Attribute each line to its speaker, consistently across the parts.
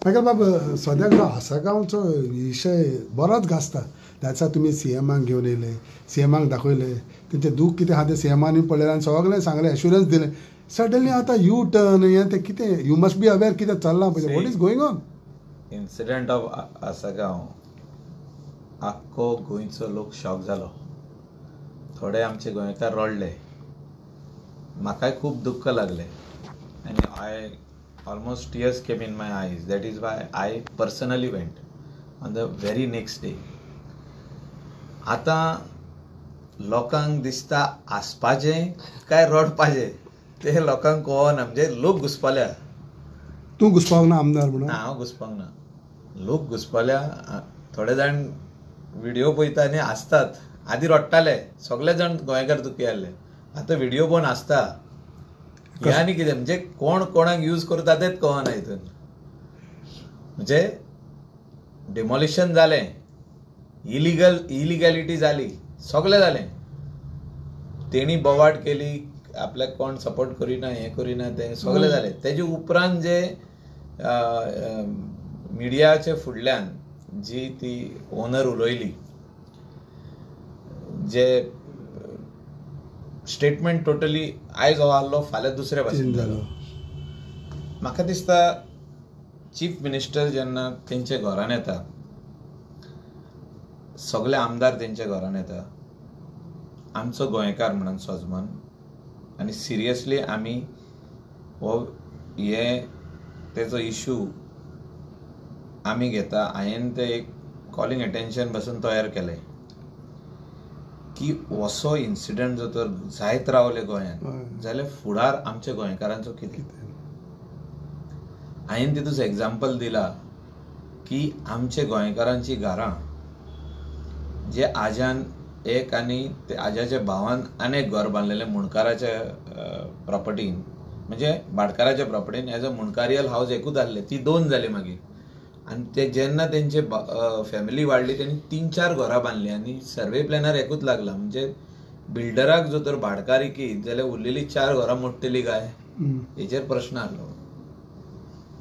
Speaker 1: म्हाका बाबा सद्याक आसागांवचो विशय बरोच गाजता. त्याचा तुम्ही सीएमाक घेवन येयले, सीएमाक दाखयले, तेंचें दूख कितें आहा तें सीएमानी पळयलें आनी सगळें सांगलें, एश्युरन्स दिलें. सडनली आतां यू टर्न हें तें कितें, यू मस्ट बी अवेर कितें चल्लां पळय, what is going on?
Speaker 2: Incident of Assagao आख्खो गोंयचो लोक शॉक जालो. थोडे आमचे गोंयकार रडले, म्हाकाय खूब दुख्ख लागलें आनी I almost tears came in my eyes. That is why I personally went on the very next day. आतां लोकांक दिसता आसपाचें काय रडपाचें ते लोकांक कळना. म्हणजे लोक घुसपाल्या.
Speaker 1: तूं घुसपाक ना आमदार म्हणून?
Speaker 2: ना, हांव घुसपाक ना. लोक घुसपाल्या. थोडे जाण व्हिडिओ पळयता आनी हांसतात. आदीं रडटाले, सगळे जाण गोंयकार दुखी आसले. आतां व्हिडिओ पळोवन हांसता. हें आनी कितें, म्हणजे कोण कोणाक यूज करता तेंच कळना हितून. म्हणजे डिमॉलिशन जालें, इलिगॅलिटी जाली, सगळें जालें. तेणी बोवाड केली, आपल्याक कोण सपोर्ट करिना, हें करिना, तें सगळें जालें. तेजे उपरांत जे मिडियाचे फुडल्यान जी ती ओनर उलयली, जे स्टेटमेंट टोटली आयज हो आहलो, फाल्यां दुसऱ्या भाशेन जालो. म्हाका दिसता चीफ मिनिस्टर जेन्ना तेंचे घरान येता, सगळे आमदार तेंच्या घरान येता, आमचो गोंयकार म्हणून सोजमन, आनी सिरियसली आमी हो तेचो इशू आमी घेता. हांवें ते एक कॉलिंग अटेन्शन पासून तयार केलें की असो इन्सिडंट जर तर जायत रावले गोंयांत जाल्यार फुडार आमच्या गोंयकारांचो कितें. हांवें तितूंत एग्जाम्पल दिला की आमच्या गोंयकारांची घरां जे आज्यान एक आनी ते आज्याच्या भावान आनी एक घर बांदलेलें मुणकाराच्या प्रॉपर्टीन, म्हणजे भाटकाराच्या प्रॉपर्टीन. एज अ मुणकारियल हावज एकूच आसलें, ती 2 जाली मागीर. आनी ते जेन्ना तेंचे फॅमिली वाडली तेणी 3-4 घरां बांदलीं आनी सर्वे प्लॅनर एकूच लागला. म्हणजे बिल्डराक जर तर भाडकार कीत जाल्यार उरलेलीं 4 घरां मोडटलीं काय, हेचेर प्रश्न आहलो.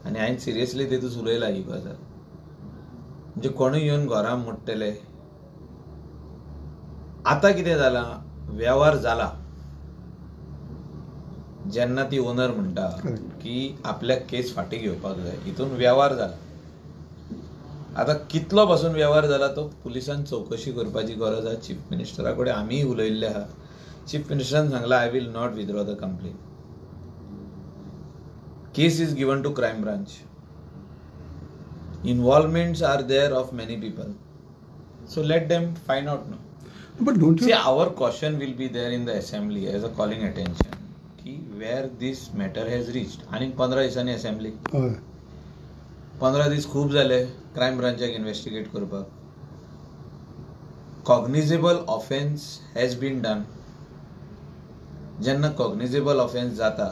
Speaker 2: आनी हांवें सिरियसली तितूंत उलयला ही गजाल. म्हणजे कोणूय येवन घरां मोडटले. आतां कितें जालां, वेव्हार जाला. जेन्ना ती ओनर म्हणटा की आपल्याक केस फाटीं घेवपाक जाय, हितून वेव्हार जाला. आतां कितलो पासून वेव्हार जाला तो पुलिसान चवकशी करपाची गरज आहा. चीफ मिनिस्टरा कडेन आमीय उलयल्ले आहा. चीफ मिनिस्टरान सांगला, I will not withdraw the complaint. Case is given to crime branch. Involvements are there of many people, so let them find out no.
Speaker 1: But don't you?
Speaker 2: See, our caution will be there in the assembly as a calling attention ki where this matter has reached. आणि 15 दिसांनी assembly. 15 दीस खूब जाले crime ब्रांचाक investigate करपाक. Cognizable offence has been done. जेन्ना cognizable offence जाता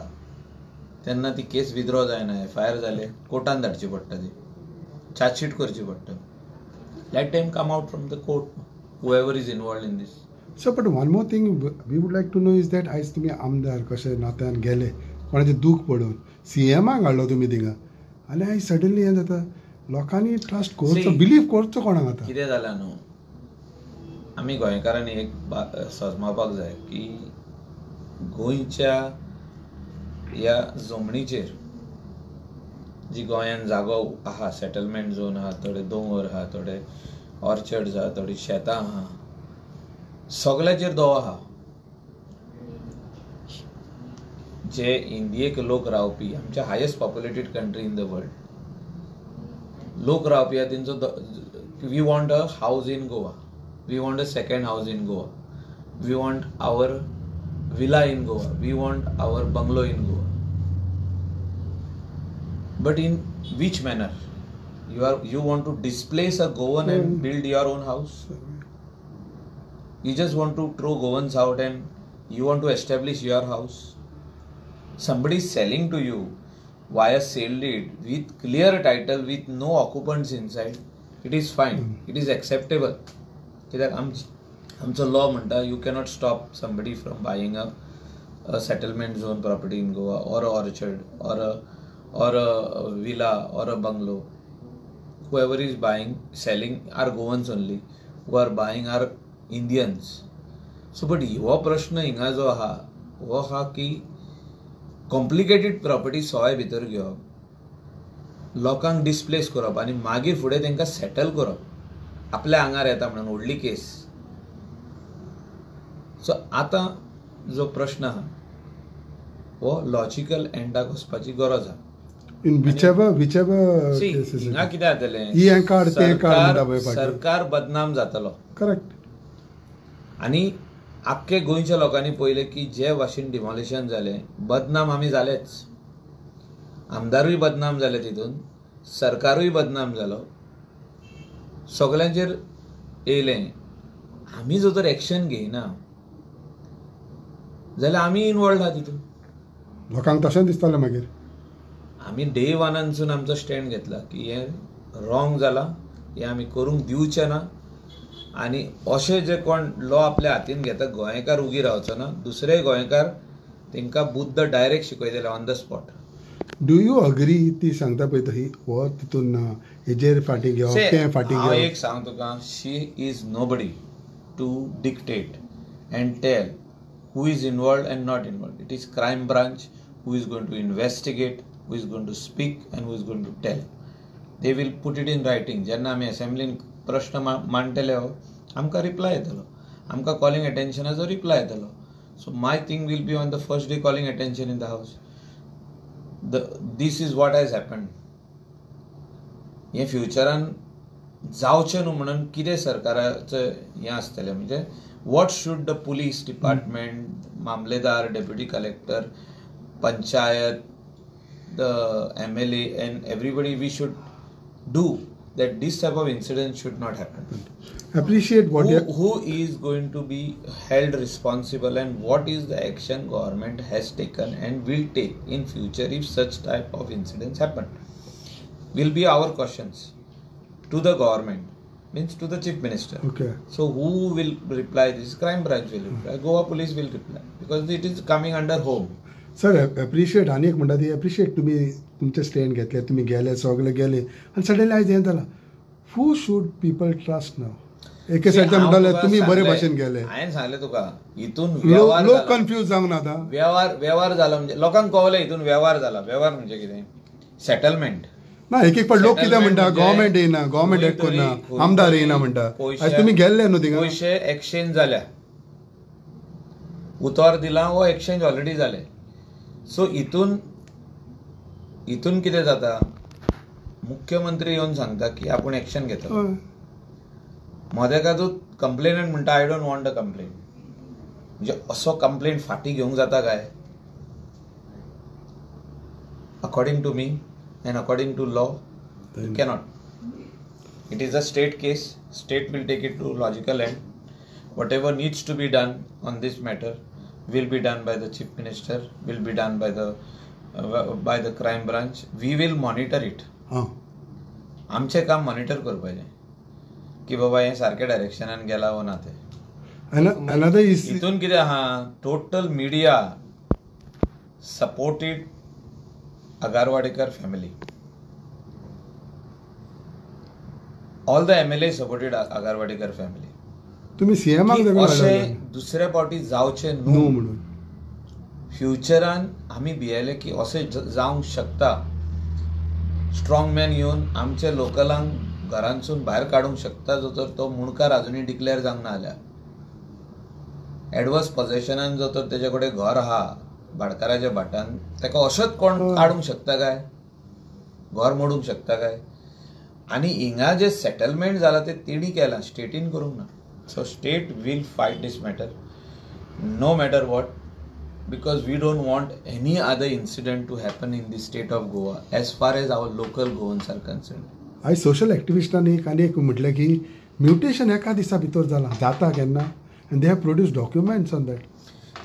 Speaker 2: तेन्ना ती केस विथड्रॉ जायना. FIR जाले, कोर्टान धाडची पडटा, ती चार्जशीट करची पडटा. Let them come out from the court, whoever is involved in this.
Speaker 1: So, but one more thing we would like to know is that आयज तुमी आमदार कशे नात्यान गेले, कोणाचें दूख पडोवन सीएमाक हाडलो तुमी थिंगा, आनी आयज सडनली हें जाता. लोकांनी ट्रस्ट करचो, बिलीव करचो कोणाक आतां?
Speaker 2: कितें जालां न्हू, आमी गोंयकारांनी एक समजपाक जाय की गोंयच्या ह्या जमनीचेर जी गोंयान जागो आहा, सेटलमेंट झोन आहा, थोडे दोंगर आहा, थोडे ऑर्चर्ड्स आहा, थोडी शेतां आहा, सगळ्याचेर दवो आहा. जे इंडियेक लोक रावपी, आमच्या highest populated country in the world, लोक रावपी आहा तेंचो we want a house in Goa, we want a second house in Goa, we want our villa in Goa, we want our bungalow in Goa. But in which manner? You want to displace a Goan and build your own house? You just want to throw Goans out and you want to establish your house? Somebody is selling to you via sale deed with clear title, with no occupants inside. It is fine. It is acceptable. कित्याक आमचो law म्हणटा you cannot stop somebody from buying a settlement zone property in Goa or a orchard or a villa or a bungalow. whoever is buying, selling are Goans only. Who are buying are Indians. So, but हो प्रश्न हिंगा जो आहा वो हा की complicated property सवाय भितर घेवप, लोकांक डिस्प्लेस करप आनी मागीर फुडें तांकां सेटल करप आपल्या आंगार येता म्हणून व्हडली केस. सो आतां जो प्रश्न आहा हो लॉजिकल एंडाक वचपाची गरज आहा.
Speaker 1: In whichever
Speaker 2: See,
Speaker 1: cases.
Speaker 2: हिंगा कितें जातलें,
Speaker 1: ही हें काड तें काड म्हणटा पळय पाटी.
Speaker 2: सरकार बदनाम जातलो.
Speaker 1: करेक्ट.
Speaker 2: आनी आख्खे गोंयच्या लोकांनी पळयलें की जे भाशेन डिमॉलिशन जालें, बदनाम आमी जालेच. आमदारूय बदनाम जाले तितून, सरकारूय बदनाम जालो, सगळ्यांचेर येयलें. आमी जर तर एक्शन घेयना जाल्यार आमी इनवॉल्ड आहा तितून.
Speaker 1: लोकांक तशें दिसतालें मागीर.
Speaker 2: आमी डे वानानसून आमचो स्टँड घेतला की हें रॉंग जाला, हें आमी करूंक दिवचें ना. आनी अशें जे कोण लॉ आपल्या हातीन घेता, गोंयकार उगी रावचो ना, दुसरे गोंयकार तांकां बुद्ध डायरेक्ट शिकयतले on the spot.
Speaker 1: Do you agree ती सांगता पळय तशी हो तितून हेजेर फाटीं घेवप तें फाटीं
Speaker 2: हांव
Speaker 1: घेवप.
Speaker 2: एक सांग तुका, she is nobody to dictate and tell who is involved and not involved. It is crime branch who is going to investigate, who is going to speak and who is going to tell. They will put it in writing. जेन्ना आमी असेंब्लीन प्रश्न मांडटले हो, आमकां reply येतलो, आमकां calling अटेन्शनाचो reply येतलो. So my thing will be on the first day calling attention in the house. This is what has happened. हें फ्युचरान जावचें न्हू म्हणून कितें सरकाराचें हें आसतलें, म्हणजे what should the police department, मामलेदार, deputy collector, panchayat, the MLA and everybody, we should do that this type of incident should not happen.
Speaker 1: Appreciate what
Speaker 2: who is going to be held responsible and what is the action government has taken and will take in future if such type of incidents happen, will be our questions to the government, means to the chief minister.
Speaker 1: Okay.
Speaker 2: So who will reply this? Crime branch will reply, Goa police will reply, because it is coming under home.
Speaker 1: Sir appreciate आनी एक म्हणटा ती appreciate तुमी तुमचे stand घेतले, तुमी गेले, सगळे गेले आनी सडनली आयज हें जालां. हू शूड पीपल ट्रस्ट नाव? एके सायडीन म्हणटाले तुमी बरे भाशेन गेले,
Speaker 2: हांवें सांगलें तुका, हितून व्यवहार
Speaker 1: लोक कन्फ्यूज जावंक ना आतां.
Speaker 2: व्यवहार जाला म्हणजे लोकांक कळलें हितून व्यवहार जाला. व्यवहार म्हणजे कितें? सेटलमेंट.
Speaker 1: ना एक फावट लोक कितें म्हणटा, गव्हर्मेंट येयना, गव्हर्मेंट एक करना, आमदार येयना म्हणटा. आयज तुमी गेल्ले न्हू थिंगा,
Speaker 2: पयशे एक्सचेंज जाल्या, उतर दिला, वो एक्सचेंज ऑलरेडी जाले. सो हितून कितें जाता, मुख्यमंत्री येवन सांगता की आपूण एक्शन घेतलो. मोदेकाचो कंप्लेनंट म्हणटा I don't want a complain. म्हणजे असो कंप्लेंट फाटीं घेवंक जाता काय? According to me and according to law, you cannot. It is a state case. State will take it to logical end. Whatever needs to be done on this matter will be done by the chief minister, will be done by the crime branch. We will monitor it. आमचें काम monitor करपाचें की बाबा हें सारकें डायरेक्शनान गेला वो ना तें. हितून कितें आहा, total media supported Agarwadekar family. All the MLA supported Agarwadekar family.
Speaker 1: तुम्ही सीएमाक
Speaker 2: अशें दुसऱ्या फावटी जावचें न्हू म्हणून फ्युचरान आमी भियेले की अशें जावंक शकता. स्ट्रॉंग मॅन येवन आमच्या लोकलांक घरांतसून भायर काडूंक शकता, जो तर तो मुणकार अजुनूय डिक्लेअर जावंक ना जाल्यार. एडवर्स पोझेशनान जो तर तेजे कडेन घर आहा भाटकाराच्या भाटान, ताका अशेंच कोण काडूंक शकता काय? घर मोडूंक शकता काय? आनी हिंगा जे सेटलमेंट जाला ते तेणी केला, स्टेटीन करूंक ना. So state will fight this matter no matter what, because we don't want any other incident to happen in the state of Goa as far as our local Goans are concern.
Speaker 1: आयज सोशल एक्टिविस्टांनी आनी एक म्हटलें की म्युटेशन एका दिसा भितर जालां, जाता केन्ना, and they have produce documents on that.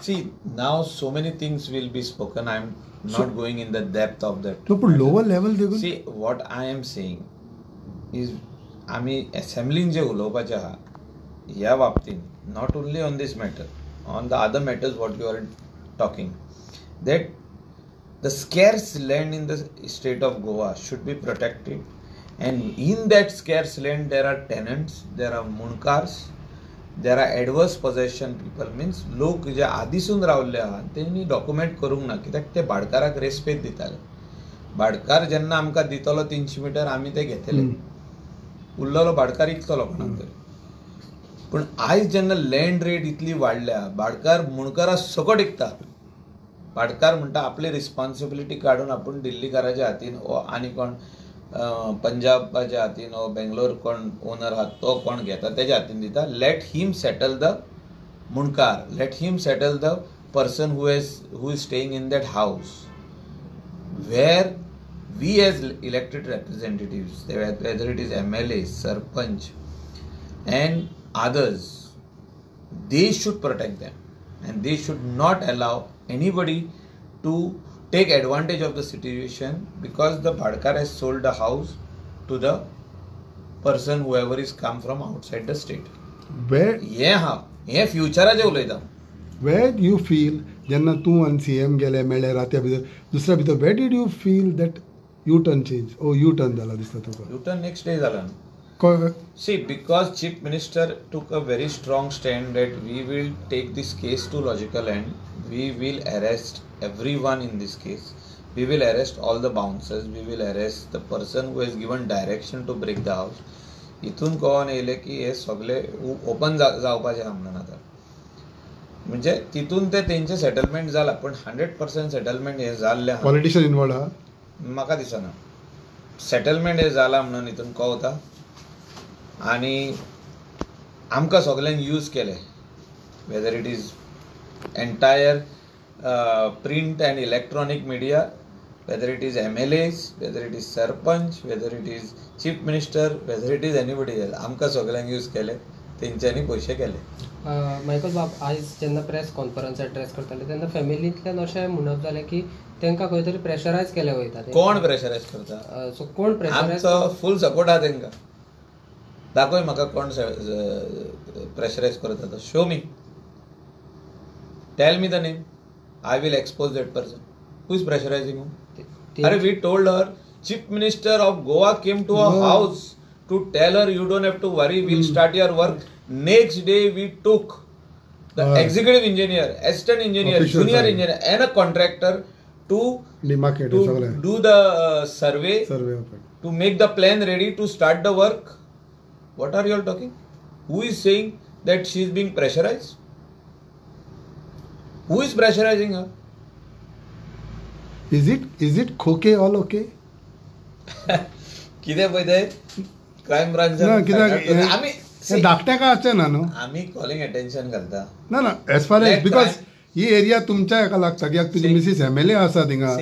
Speaker 2: See, now so many things will be spoken. I am not going in the depth of that.
Speaker 1: No, but lower level they will.
Speaker 2: See, what I am saying is, आमी assemblyन जे उलोवपाचे आहा ह्या बाबतीन, not only on this matter, on the other matters what you are talking, that the scarce land in the state of Goa should be protected And in that scarce land, there are tenants, there are munkars, there are adverse possession people, means लोक जे आदीसून रावल्ले आहा त्यांनी document करूंक ना, कित्याक ते भाडकाराक रेस्पेद दिताले. भाडकार जेन्ना आमकां दितलो 300 मीटर आमी ते घेतले, उरलेलो भाडकार इकतलो कोणाक तरी. पूण आयज जेन्ना लँड रेट इतली वाडल्या, भाडकार मुणकारा सकट इकता. भाडकार म्हणटा आपली रिस्पॉन्सिबिलिटी काडून आपूण दिल्लीकाराच्या हातीन ओ आनी कोण पंजाबाच्या हातीन ओ बेंगलोर कोण ओनर आहा तो कोण घेता तेज्या हातीन दिता. लेट हिम सेटल द मुणकार, let him settle the person who is staying in that house, where we as elected representatives, whether it is MLA, sarpanch and others, they should protect them and they should not allow anybody to take advantage of the situation because the bhadkar has sold the house to the person whoever is come from outside the state. हे फ्युचराचे उलयता.
Speaker 1: Where do you feel जेन्ना तूं आनी CM गेले मेळ्ळे रात्या भितर दुसऱ्या भितर, where did you feel that U-turn change? Oh, U-turn जाला दिसता तुका?
Speaker 2: U-turn next day जाला. See, because Chief Minister took a very strong stand that we will take this case to logical end, we will arrest everyone in this case, we will arrest all the bouncers, we will arrest the person who has given direction to break the house. इथून कळोन येयले की हे सगळे open जावपाचें ना म्हणून आतां. म्हणजे तितून ते तेंचे सेटलमेंट जाला, पण 100% सेटलमेंट हे जाल्ले आहा.
Speaker 1: पॉलिटिशियन इन्वॉल्ड आहा
Speaker 2: म्हाका दिसना. सेटलमेंट हे जाला म्हणून हितून कळटा. आणि आमकां सगळ्यांक यूज केले, whether it is entire print end electronic media, whether it is MLAs, whether it is sarpanch, whether it is chief minister, whether it is anybody else, आमकां सगळ्यांक यूज केले, तेंच्यांनी पयशे केले.
Speaker 3: मायकल बाब, आज जेन्ना प्रेस कॉन्फरन्स एड्रेस करताले तेन्ना फॅमिलींतल्यान अशें म्हणप जालें की तांकां खंय तरी प्रेशरायज केले वयता.
Speaker 2: कोण प्रेशरायज करता?
Speaker 3: सो कोण प्रेशरायज?
Speaker 2: आमचो फूल सपोर्ट आहा तांकां. दाखय म्हाका कोण प्रेशरायज करता तो. Show me, tell me the name, I will expose that person. Who is pressurising? अरे we told her, chief minister of Goa came to our house to tell her you don't have to worry, we'll start your work. Next day we took the executive engineer, assistant engineer, junior engineer and a contractor to do the survey to make the plan ready to start the work. What are you all talking? Who is saying that she is being pressurized? Who is pressurizing her?
Speaker 1: Is it खोके all okay?
Speaker 2: कितें पळय ते crime branch आमी
Speaker 1: धाकट्या का आसचे ना न्हू,
Speaker 2: आमी कॉलिंग अटेन्शन घालता.
Speaker 1: ना ना, age far age because he area तुमच्या हेका लागता, कित्याक तुजी मिसीस MLA आसा थिंगा,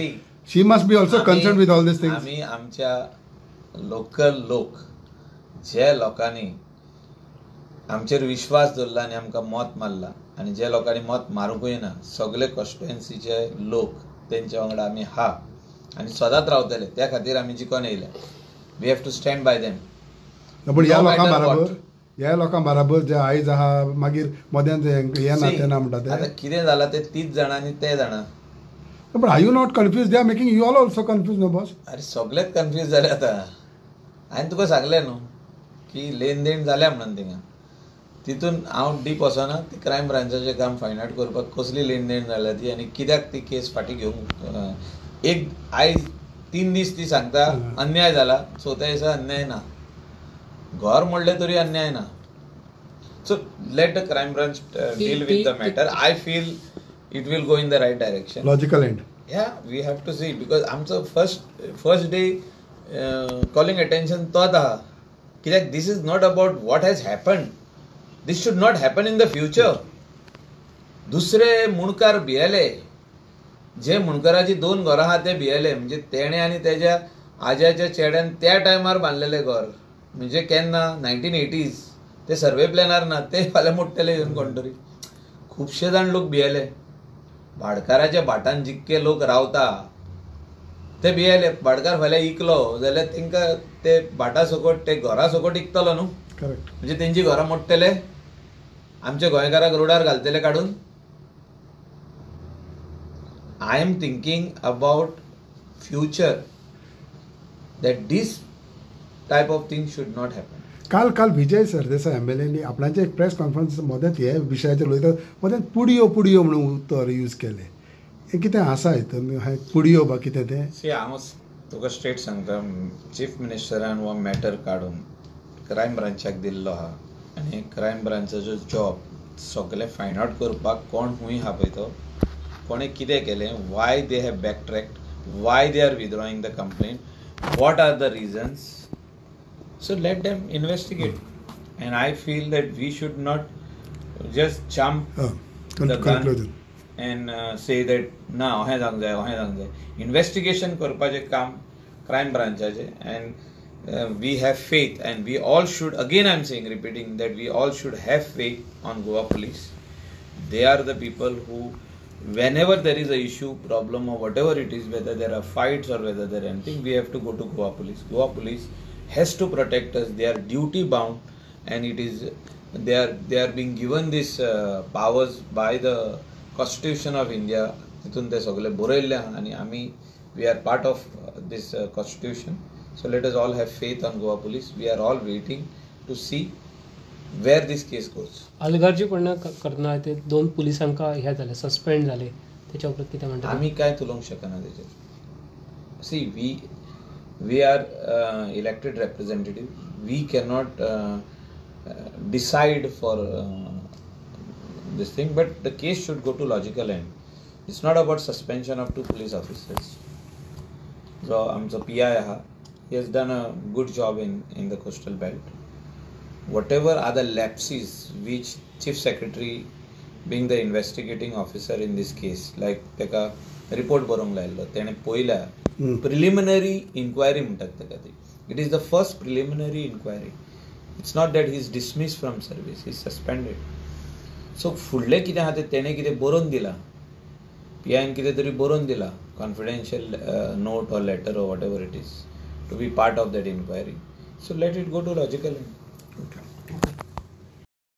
Speaker 1: she must be also concern with all these things.
Speaker 2: आमी आमच्या लोकल लोक जे लोकांनी आमचेर विश्वास दवरला आनी आमकां मत मारला, आनी जे लोकांनी मत मारूंकूय ना, सगळे कॉन्स्टिट्युएन्सीचे लोक तेंच्या वांगडा आमी हा आनी सदांच रावतले. त्या खातीर आमी जिखून येयले. We have to stand by them.
Speaker 1: पण ह्या लोकां बराबर जे आयज आहा मागीर मोद्यान हे ना ते ना म्हणटा ते.
Speaker 2: आतां कितें जालां ते 30 जाणांनी ते जाणा.
Speaker 1: But are you not confuse? They are making you all also confuse no boss?
Speaker 2: अरे सगळेच कन्फ्यूज जाले आतां. हांवें तुका सांगलें न्हू की लेन देण जाल्या म्हणून थिंगा. तितून हांव डीप वचना. ती क्रायम ब्रांचाचें काम फायंड आउट करपाक कसली लेन देण जाल्या ती आनी कित्याक ती केस फाटीं घेवंक. एक आयज 3 दीस ती सांगता अन्याय जाला, चवथ्या दिसा अन्याय ना. घर मोडलें तरी अन्याय ना. So let the crime branch deal with the matter. I feel it will go in the right direction.
Speaker 1: Logical end.
Speaker 2: Yeah we have to see, because आमचो फर्स्ट डे कॉलिंग अटेन्शन तोच आहा. कित्याक this is not about what has happened. This should not happen in the future. दुसरे मुणकार भियेले, जे मुणकाराची 2 घरां आहा ते भियेले, म्हणजे तेणे आनी तेज्या आज्याच्या चेड्यान त्या टायमार बांदलेलें घर. म्हणजे केन्ना 1980s. ते सर्वे प्लॅनार ना, ते फाल्यां मोडटले येवन कोण तरी. खुबशे जाण लोक भियेले. भाडकाराच्या भाटान जितके लोक रावता ते भियेले. भाडकार फाल्यां इकलो जाल्यार तांकां ते भाटा सकट ते घरा सकट इकतलो न्हू. म्हणजे तेंची घरां मोडटले, आमच्या गोंयकाराक रोडार घालतले काडून. I am thinking about future, that this type of thing should not happen.
Speaker 1: काल विजय सरदेसाय एमएलएनी आपणाचे एक प्रेस कॉन्फरन्स मदत हे विशयाचेर उलयता मदत पुडियो म्हणून उतर यूज केले हे कितें आसा हितून पुडियो बा कितें तें
Speaker 2: सी हांव तुका स्ट्रेट सांगता चीफ मिनिस्टरान हो मॅटर काडून क्रायम ब्रांचाक दिल्लो आहा आनी क्रायम ब्रांचाचो जॉब सगळें फायंड आउट करपाक कोण खूंय आहा पळय तो कोणें कितें केलें why they have back tracked why they are withdrawing the complaint what are the reasons so let them investigate and I feel that we should not just jump the gun and say that na अहें जावंक जाय investigation करपाचें काम crime branchaचे and we have faith and we all should again I'm saying repeating that we all should have faith on Goa police. They are the people who whenever there is a issue problem or whatever it is whether there are fights or whether there are anything we have to go to Goa police has to protect us. They are duty bound and it is they are being given this powers by the Constitution of India. तितून ते सगळे बरयल्ले आहा आनी आमी we are part of this constitution. So let us all have faith on Goa police. We are all waiting to see where this case goes.
Speaker 4: अलगर्जीपणा करतना ते 2 पुलिसांका हे झाले सस्पेंड झाले त्याच्या उपरांत कितें म्हणटा
Speaker 2: आमी काय तुलोवंक शकना तेजेर C we are elected representative. We cannot decide for this thing, but the case should go to logical end. It's not about suspension of 2 police officers. So amcho PI aha, he has done a good job in the coastal belt. Whatever are the lapses which chief secretary being the investigating officer in this case, like teka report बरोवंक लायल्लो तेणे पयल्या preliminary inquiry म्हणटात ताका ती it is the first preliminary inquiry it's not that he is dismiss from service he is suspended so फुडलें कितें आहा तें तेणें कितें बरोवन दिलां PIन कितें तरी बरोवन दिलां confidential note or letter or whatever it is to be part of that inquiry so let it go to logical end